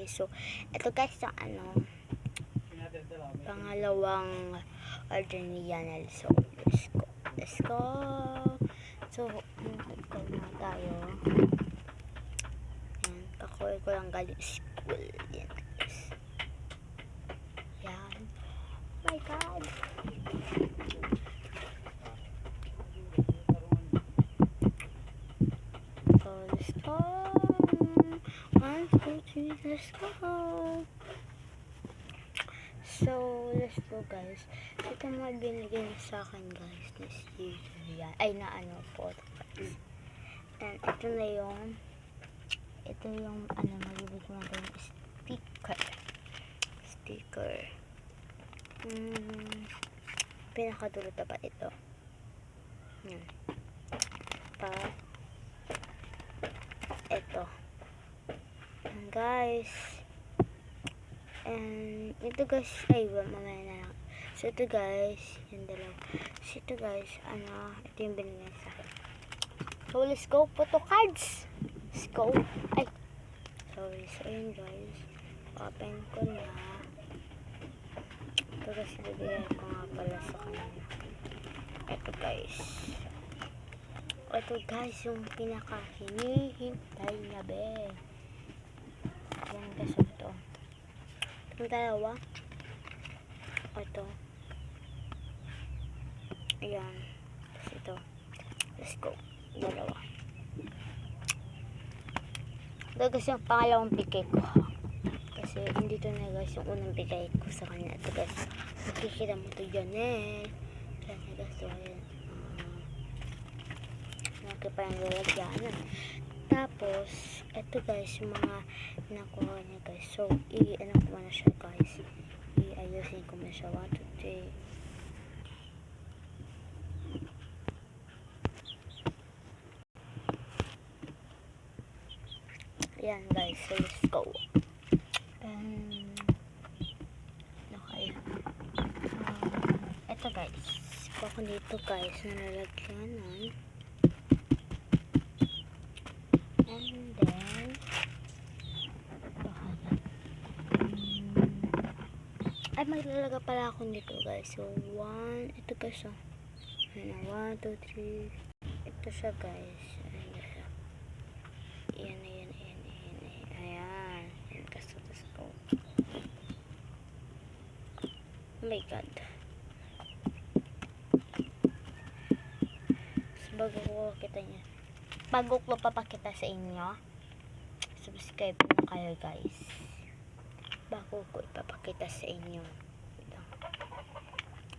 guys. So, ito guys yung pangalawang order ni Yanel. So, let's go. Let's go. So, call na tayo. Yan, kakuha ko lang galing school. Yan guys. Yan. Oh my God. So, let's go. 1, 2, 3, let's go. So, let's go guys. So, ito mga binigay niya sa akin guys na sticker yan. Ay, na photo guys. And ito na yung malibig ko natin yung sticker. Pinakadulo pa ito. Yan. Ito. And guys. And ito guys, mamaya na lang. So ito guys, yung dalawa. So ito guys, ito yung binigay sa akin. So let's go, photo cards. Let's go. Ay, sorry. So yun guys, open ko na. Ito guys, bibigyan ko nga pala sa kanila. Ito guys. Ito guys, yung pinaka-hinihintay na be. Yan guys, ito. Itong dalawa. Ito. Ayan. Tapos ito. Let's go. Dalawa. Ito guys yung pangalawang bigay ko. Kasi hindi to na guys yung unang bigay ko sa kanya. Ito guys. Makikita mo ito dyan eh. Ayan guys. So ayan. Pa yung lalagyanan. Tapos, ito guys, yung mga nakuha niya guys. So, i-ano ko na siya guys. I-ayusin ko na siya. 1, 2, 3. Ayan guys, so let's go. Okay. Ito guys. Baka dito guys, nalalagyanan. And then, ay maglalaga pala ako nito guys. So, 1, ito guys, 1, 2, 3. Ito siya guys. Ayan. Ayan. Ayan guys, let's go. Oh my God. So, bago ko papakita sa inyo, subscribe na kayo guys. Bago ko ipapakita sa inyo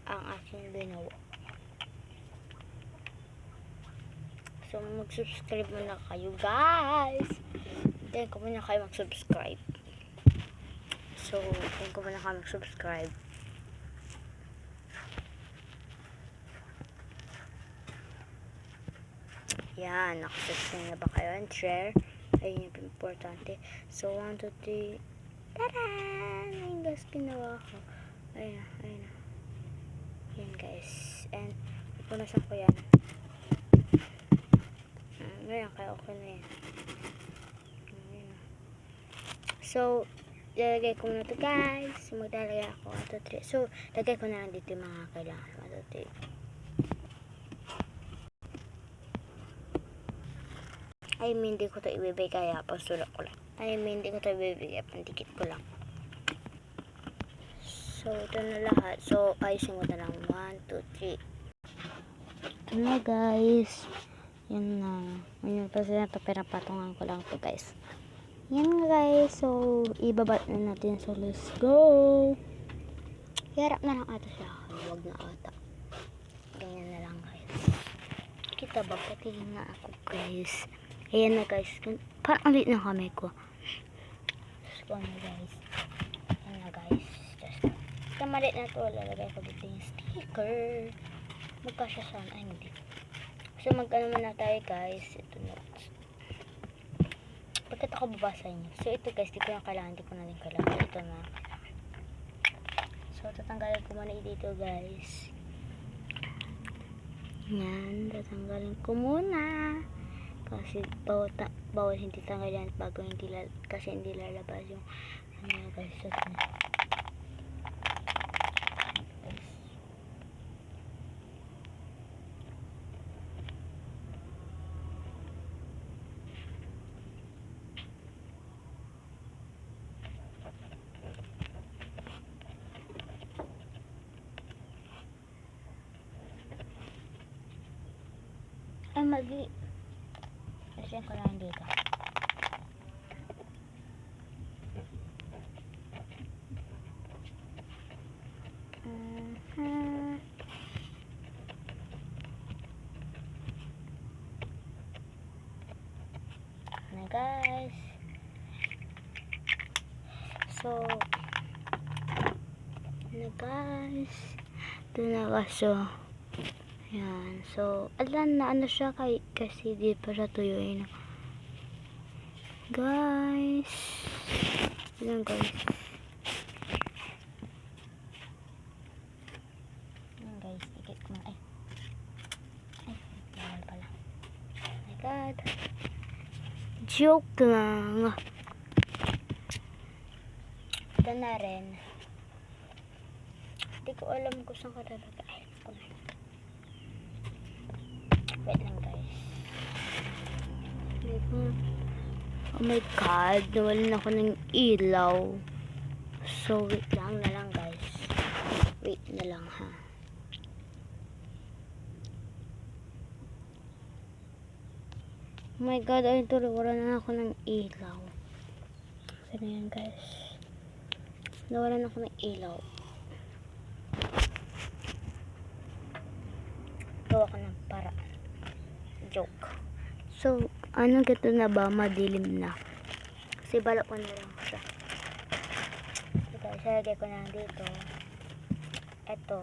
ang aking ginawa. So mag-subscribe muna kayo guys. Hintayin ko muna kayo mag-subscribe. Yan, nakasubscribe na ba kayo? And share. Ayun yung importante. So, 1, 2, 3. Taran! Ayun guys, ginawa ko. Ayun. Yan guys. And, punasan ko yan. Ngayon, kaya okay na yan. So, lalagay ko muna ito guys. Maglalagay ako. 1, 2, 3. So, lagay ko na lang dito yung mga kailangan. 1, 2, 3. Hindi ko ito ibibigay kaya pasulat ko lang. Hindi ko ito ibibigay, pandikit ko lang. So, ito na lahat. So, ayusin ko na lang. 1, 2, 3. Ito na guys. Yan na. Ngayon, kasi na ito, pinapatungan ko lang ito guys. Yan guys. So, ibabat na natin. So, let's go. Yarap na lang ata siya. Huwag na ata. Ganyan na lang guys. Kita ba? Patingin na ako guys. Ayan na guys. Parang ulit ng kamay ko. Let's go na guys. Ayan na guys. Just kamalit na to. Lalagay ko dito yung sticker. Magkasya sana. Ay hindi. So mag-ano muna tayo guys. Ito notes. Pagkat ako babasa nyo. So ito guys. Di ko na kailangan. Ito na. So tatanggalin ko muna dito guys. Yan. Tatanggalin ko muna. Kasi bawal hindi tanggal yan bago kasi hindi lalabas yung guys. Ito na. Ay, mali. Kasi ko lang dito. Na guys. So, na guys. Ito na kaso. Yan. So, alam na ano siya kasi di pa siya tuyuin. Guys. Yan guys. Yan guys. Ikit ko na. Ay, bawal pala. Oh my god. Joke lang. Ito na rin. Hindi ko alam kung saan ka talaga. Ay, wait lang guys. Oh my god, nawalan ako ng ilaw. So wait lang na lang guys. Wait na lang ha. Oh my god, ay ito, nawalan na ako ng ilaw. Ano yan guys. Nawalan ako ng ilaw. Gawa ko ng paraan. Joke. So, ano gato na ba? Madilim na. Kasi balak ko na lang siya. Ito, isalagay ko na dito. Ito.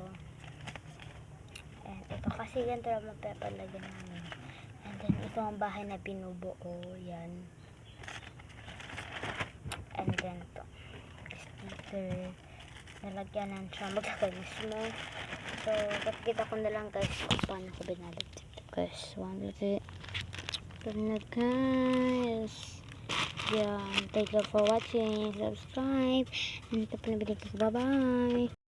And ito. Kasi ganito lang magpapalagyan namin. And then, ito ang bahay na binubuo. Yan. And then, ito. Sticker. Nalagyanan siya. Magkakalis mo. So, pakikita ko na lang guys kung paano ko binalat dito guys. 1, 2, 3. Ito na guys. Yan. Thank you for watching. Subscribe. And ito po na binigay ko. Bye bye.